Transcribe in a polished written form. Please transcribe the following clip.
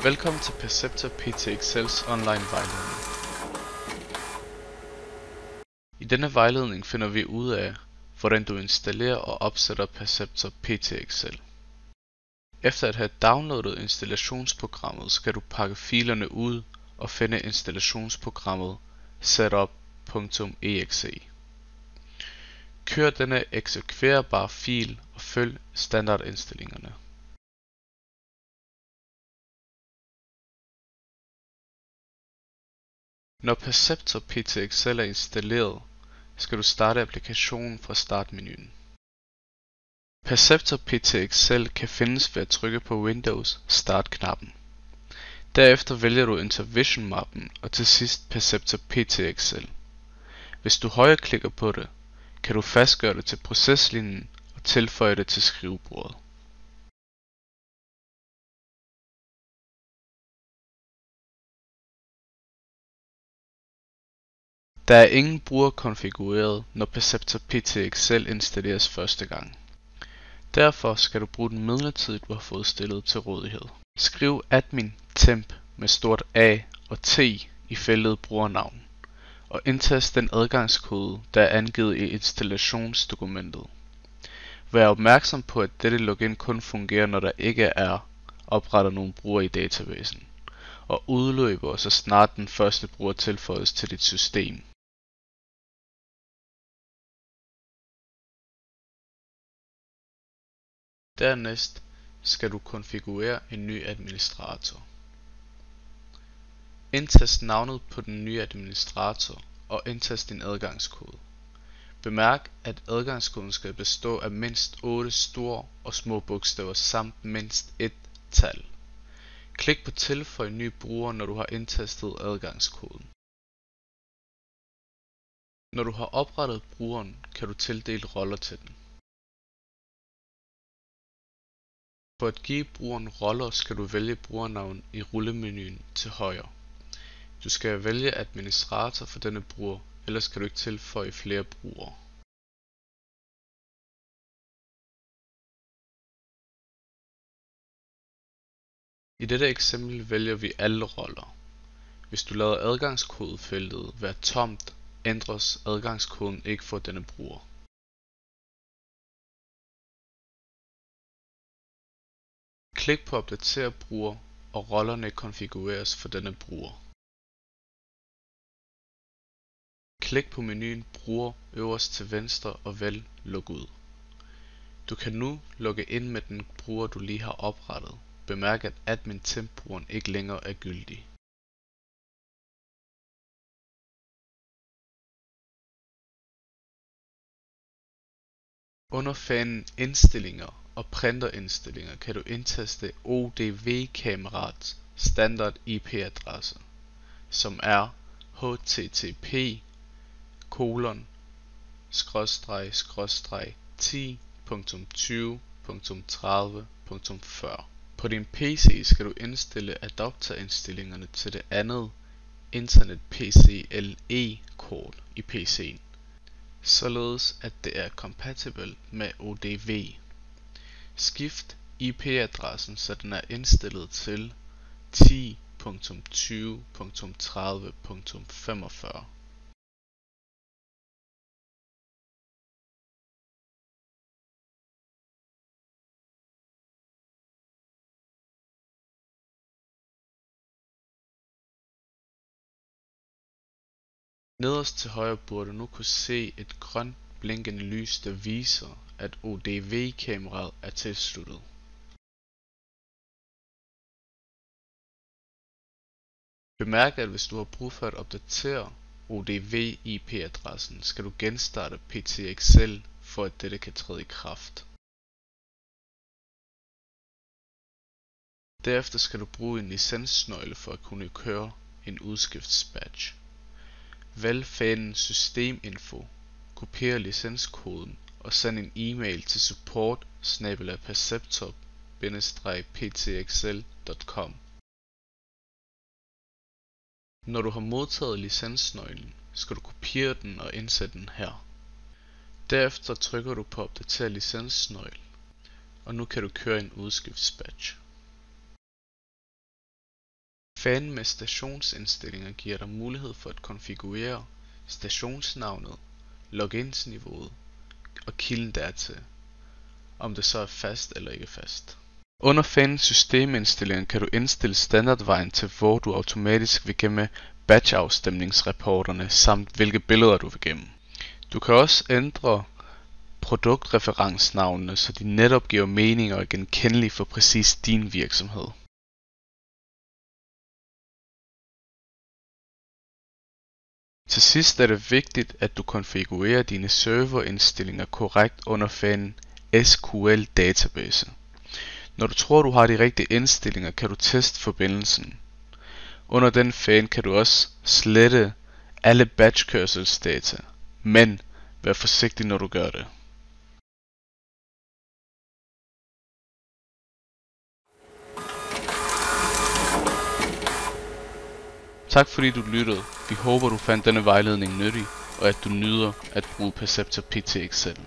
Velkommen til Perceptor PTXL's online vejledning. I denne vejledning finder vi ud af, hvordan du installerer og opsætter Perceptor PTXL. Efter at have downloadet installationsprogrammet, skal du pakke filerne ud og finde installationsprogrammet setup.exe. Kør denne eksekverbare fil og følg standardindstillingerne. Når Perceptor PTXL er installeret, skal du starte applikationen fra startmenuen. Perceptor PTXL kan findes ved at trykke på Windows Start-knappen. Derefter vælger du Intervision-mappen og til sidst Perceptor PTXL. Hvis du højreklikker på det, kan du fastgøre det til proceslinjen og tilføje det til skrivebordet. Der er ingen bruger konfigureret, når Perceptor PTXL installeres første gang. Derfor skal du bruge den midlertidigt, du har fået stillet til rådighed. Skriv admin temp med stort A og T i feltet brugernavn, og indtast den adgangskode, der er angivet i installationsdokumentet. Vær opmærksom på, at dette login kun fungerer, når der ikke er oprettet nogen bruger i databasen, og udløber så snart den første bruger tilføjes til dit system. Dernæst skal du konfigurere en ny administrator. Indtast navnet på den nye administrator og indtast din adgangskode. Bemærk, at adgangskoden skal bestå af mindst 8 store og små bogstaver samt mindst et tal. Klik på tilføj ny bruger, når du har indtastet adgangskoden. Når du har oprettet brugeren, kan du tildele roller til den. For at give brugeren roller skal du vælge brugernavn i rullemenuen til højre. Du skal vælge administrator for denne bruger, ellers skal du ikke tilføje flere brugere. I dette eksempel vælger vi alle roller. Hvis du lader adgangskodefeltet være tomt, ændres adgangskoden ikke for denne bruger. Klik på opdater bruger, og rollerne konfigureres for denne bruger. Klik på menuen bruger øverst til venstre og vælg log ud. Du kan nu logge ind med den bruger du lige har oprettet. Bemærk at admin temp brugeren ikke længere er gyldig. Under fanen indstillinger og printerindstillinger kan du indtaste ODV-kameraets standard IP-adresse, som er http://10.20.30.40. På din PC skal du indstille adapterindstillingerne til det andet Internet PCIe-kort i PC'en, således at det er kompatibelt med ODV. Skift IP-adressen, så den er indstillet til 10.20.30.45. Nederst til højre burde du nu kunne se et grønt blinkende lys, der viser, at ODV-kameraet er tilsluttet. Bemærk, at hvis du har brug for at opdatere ODV-IP-adressen, skal du genstarte PTXL, for at dette kan træde i kraft. Derefter skal du bruge en licensnøgle for at kunne køre en udskiftsbatch. Vælg fanen systeminfo, kopier licenskoden og send en e-mail til support@perceptor-ptxl.com. Når du har modtaget licensnøglen, skal du kopiere den og indsætte den her. Derefter trykker du på opdater licensnøgle, og nu kan du køre en udskiftsbatch. Fanen med stationsindstillinger giver dig mulighed for at konfigurere stationsnavnet, loginsniveauet og kilden dertil, om det så er fast eller ikke fast. Under fanens systemindstillinger kan du indstille standardvejen til hvor du automatisk vil gemme batchafstemningsrapporterne samt hvilke billeder du vil gemme. Du kan også ændre produktreferencnavnene, så de netop giver mening og er genkendelige for præcis din virksomhed. Til sidst er det vigtigt, at du konfigurerer dine serverindstillinger korrekt under fanen SQL Database. Når du tror, du har de rigtige indstillinger, kan du teste forbindelsen. Under den fan kan du også slette alle batchkørselsdata, men vær forsigtig, når du gør det. Tak fordi du lyttede. Vi håber, du fandt denne vejledning nyttig, og at du nyder at bruge Perceptor PT Excel.